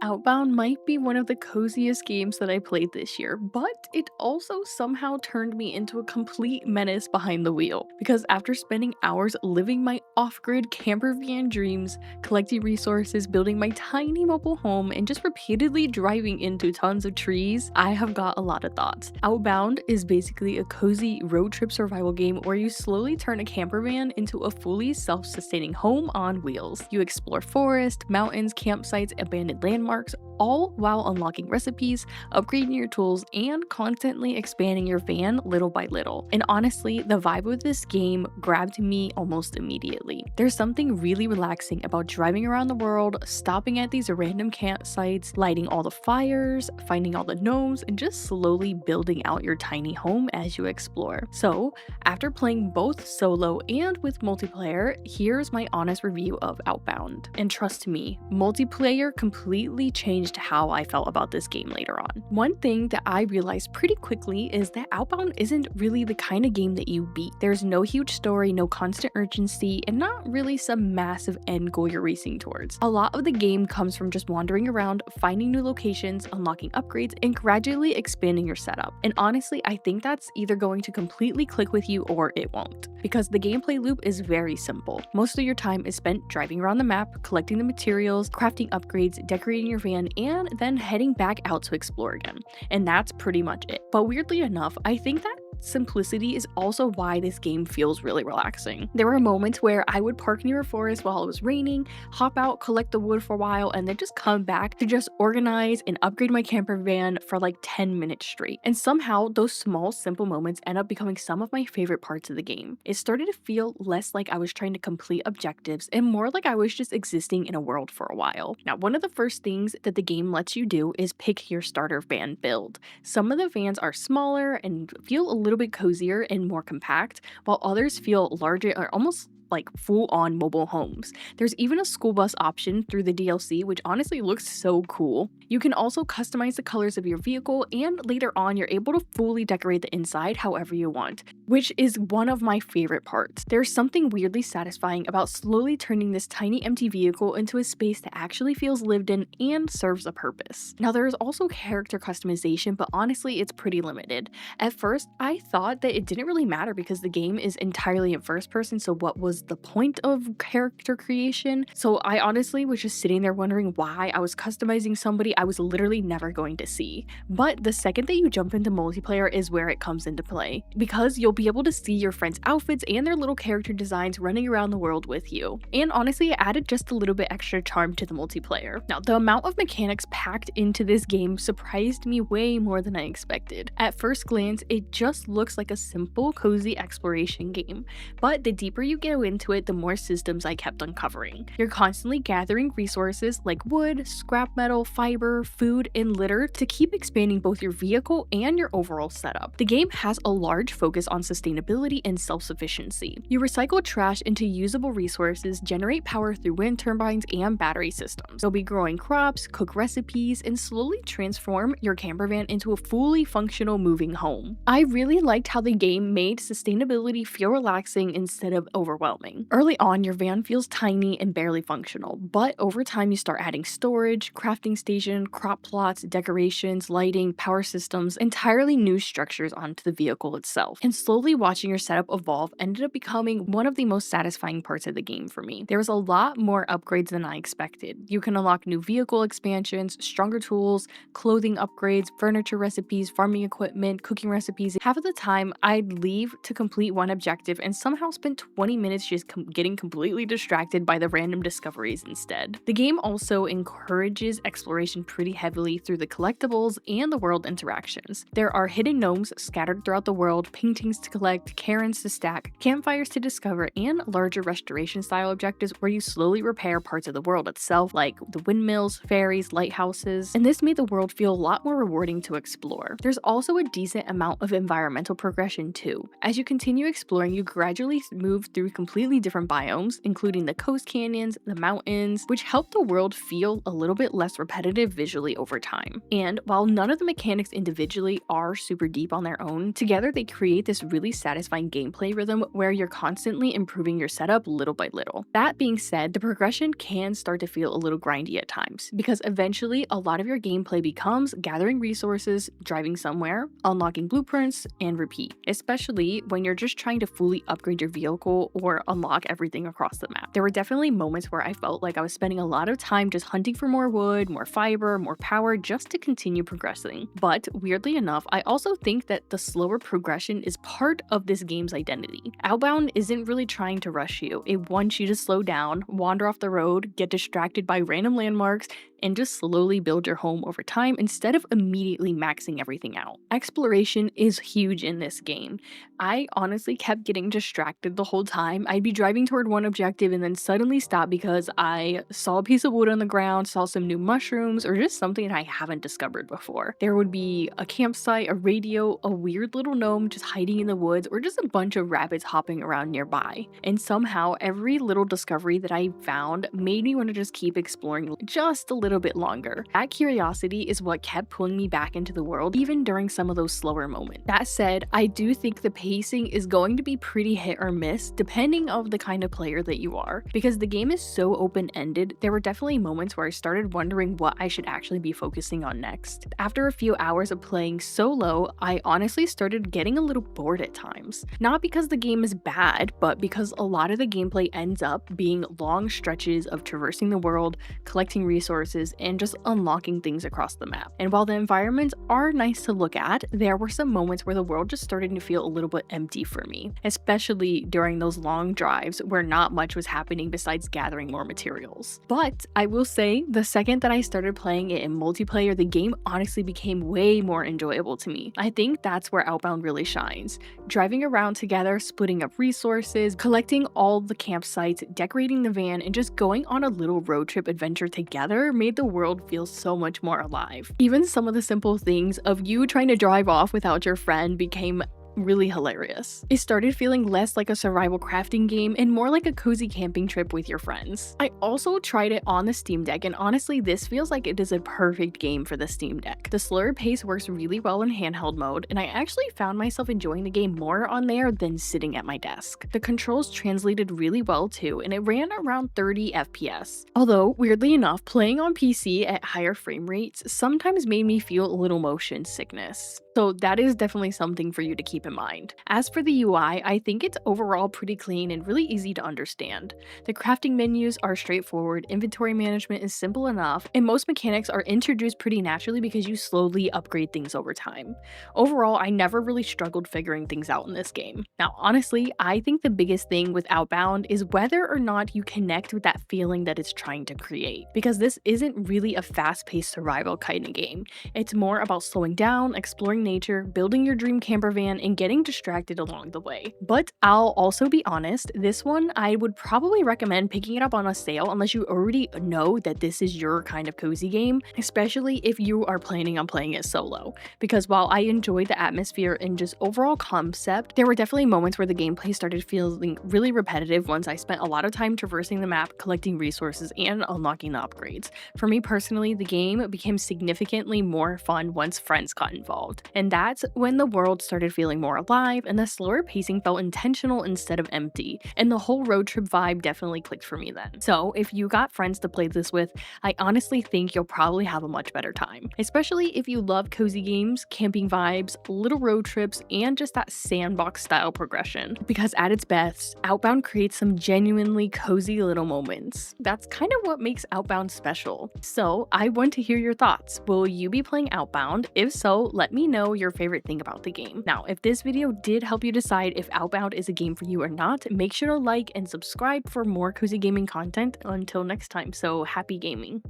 Outbound might be one of the coziest games that I played this year, but it also somehow turned me into a complete menace behind the wheel. Because after spending hours living my off grid camper van dreams, collecting resources, building my tiny mobile home, and just repeatedly driving into tons of trees, I have got a lot of thoughts. Outbound is basically a cozy road trip survival game where you slowly turn a camper van into a fully self sustaining home on wheels. You explore forest, mountains, campsites, abandoned landmarks, all while unlocking recipes, upgrading your tools, and constantly expanding your van little by little. And honestly, the vibe of this game grabbed me almost immediately. There's something really relaxing about driving around the world, stopping at these random campsites, lighting all the fires, finding all the gnomes, and just slowly building out your tiny home as you explore. So, after playing both solo and with multiplayer, here's my honest review of Outbound. And trust me, multiplayer completely changed how I felt about this game later on. One thing that I realized pretty quickly is that Outbound isn't really the kind of game that you beat. There's no huge story, no constant urgency, and not really some massive end goal you're racing towards. A lot of the game comes from just wandering around, finding new locations, unlocking upgrades, and gradually expanding your setup. And honestly, I think that's either going to completely click with you or it won't, because the gameplay loop is very simple. Most of your time is spent driving around the map, collecting the materials, crafting upgrades, decorating your van, and then heading back out to explore again. And that's pretty much it. But weirdly enough, I think that simplicity is also why this game feels really relaxing. There were moments where I would park near a forest while it was raining, hop out, collect the wood for a while, and then just come back to just organize and upgrade my camper van for like 10 minutes straight. And somehow those small, simple moments end up becoming some of my favorite parts of the game. It started to feel less like I was trying to complete objectives and more like I was just existing in a world for a while. Now, one of the first things that the game lets you do is pick your starter van build. Some of the vans are smaller and feel a little bit cozier and more compact, while others feel larger or almost like full-on mobile homes. There's even a school bus option through the DLC, which honestly looks so cool. You can also customize the colors of your vehicle, and later on you're able to fully decorate the inside however you want, which is one of my favorite parts. There's something weirdly satisfying about slowly turning this tiny empty vehicle into a space that actually feels lived in and serves a purpose. Now, there is also character customization, but honestly it's pretty limited. At first, I thought that it didn't really matter because the game is entirely in first person, so what was the point of character creation? So I honestly was just sitting there wondering why I was customizing somebody I was literally never going to see. But the second that you jump into multiplayer is where it comes into play, because you'll be able to see your friends' outfits and their little character designs running around the world with you. And honestly, it added just a little bit extra charm to the multiplayer. Now, the amount of mechanics packed into this game surprised me way more than I expected. At first glance, it just looks like a simple, cozy exploration game, but the deeper you go into it, the more systems I kept uncovering. You're constantly gathering resources like wood, scrap metal, fiber, food, and litter to keep expanding both your vehicle and your overall setup. The game has a large focus on sustainability and self-sufficiency. You recycle trash into usable resources, generate power through wind turbines and battery systems. You'll be growing crops, cook recipes, and slowly transform your camper van into a fully functional moving home. I really liked how the game made sustainability feel relaxing instead of overwhelming. Early on, your van feels tiny and barely functional, but over time you start adding storage, crafting station, crop plots, decorations, lighting, power systems, entirely new structures onto the vehicle itself. And slowly watching your setup evolve ended up becoming one of the most satisfying parts of the game for me. There was a lot more upgrades than I expected. You can unlock new vehicle expansions, stronger tools, clothing upgrades, furniture recipes, farming equipment, cooking recipes. Half of the time, I'd leave to complete one objective and somehow spend 20 minutes just getting completely distracted by the random discoveries instead. The game also encourages exploration pretty heavily through the collectibles and the world interactions. There are hidden gnomes scattered throughout the world, paintings to collect, cairns to stack, campfires to discover, and larger restoration style objectives where you slowly repair parts of the world itself, like the windmills, ferries, lighthouses, and this made the world feel a lot more rewarding to explore. There's also a decent amount of environmental progression too. As you continue exploring, you gradually move through complete completely different biomes, including the coast canyons, the mountains, which help the world feel a little bit less repetitive visually over time. And while none of the mechanics individually are super deep on their own, together they create this really satisfying gameplay rhythm where you're constantly improving your setup little by little. That being said, the progression can start to feel a little grindy at times, because eventually a lot of your gameplay becomes gathering resources, driving somewhere, unlocking blueprints, and repeat, especially when you're just trying to fully upgrade your vehicle or unlock everything across the map. There were definitely moments where I felt like I was spending a lot of time just hunting for more wood, more fiber, more power just to continue progressing. But weirdly enough, I also think that the slower progression is part of this game's identity. Outbound isn't really trying to rush you. It wants you to slow down, wander off the road, get distracted by random landmarks, and just slowly build your home over time instead of immediately maxing everything out. Exploration is huge in this game. I honestly kept getting distracted the whole time. I'd be driving toward one objective and then suddenly stop because I saw a piece of wood on the ground, saw some new mushrooms, or just something that I haven't discovered before. There would be a campsite, a radio, a weird little gnome just hiding in the woods, or just a bunch of rabbits hopping around nearby. And somehow every little discovery that I found made me want to just keep exploring just a little bit longer. That curiosity is what kept pulling me back into the world, even during some of those slower moments. That said, I do think the pacing is going to be pretty hit or miss depending on the kind of player that you are. Because the game is so open-ended, there were definitely moments where I started wondering what I should actually be focusing on next. After a few hours of playing solo, I honestly started getting a little bored at times. Not because the game is bad, but because a lot of the gameplay ends up being long stretches of traversing the world, collecting resources, and just unlocking things across the map. And while the environments are nice to look at, there were some moments where the world just started to feel a little bit empty for me, especially during those long drives where not much was happening besides gathering more materials. But I will say, the second that I started playing it in multiplayer, the game honestly became way more enjoyable to me. I think that's where Outbound really shines. Driving around together, splitting up resources, collecting all the campsites, decorating the van, and just going on a little road trip adventure together made the world feel so much more alive. Even some of the simple things of you trying to drive off without your friend became really hilarious. It started feeling less like a survival crafting game and more like a cozy camping trip with your friends. I also tried it on the Steam Deck, and honestly this feels like it is a perfect game for the Steam Deck. The slower pace works really well in handheld mode, and I actually found myself enjoying the game more on there than sitting at my desk. The controls translated really well too, and it ran around 30 FPS. Although, weirdly enough, playing on PC at higher frame rates sometimes made me feel a little motion sickness. So that is definitely something for you to keep in mind. As for the UI, I think it's overall pretty clean and really easy to understand. The crafting menus are straightforward, inventory management is simple enough, and most mechanics are introduced pretty naturally because you slowly upgrade things over time. Overall, I never really struggled figuring things out in this game. Now, honestly, I think the biggest thing with Outbound is whether or not you connect with that feeling that it's trying to create, because this isn't really a fast-paced survival kind of game. It's more about slowing down, exploring nature, building your dream camper van, and getting distracted along the way. But I'll also be honest, this one I would probably recommend picking it up on a sale unless you already know that this is your kind of cozy game, especially if you are planning on playing it solo. Because while I enjoyed the atmosphere and just overall concept, there were definitely moments where the gameplay started feeling really repetitive once I spent a lot of time traversing the map, collecting resources, and unlocking the upgrades. For me personally, the game became significantly more fun once friends got involved. And that's when the world started feeling more alive and the slower pacing felt intentional instead of empty. And the whole road trip vibe definitely clicked for me then. So if you got friends to play this with, I honestly think you'll probably have a much better time. Especially if you love cozy games, camping vibes, little road trips, and just that sandbox style progression. Because at its best, Outbound creates some genuinely cozy little moments. That's kind of what makes Outbound special. So I want to hear your thoughts. Will you be playing Outbound? If so, let me know your favorite thing about the game. Now, if this video did help you decide if Outbound is a game for you or not, make sure to like and subscribe for more cozy gaming content. Until next time, so happy gaming.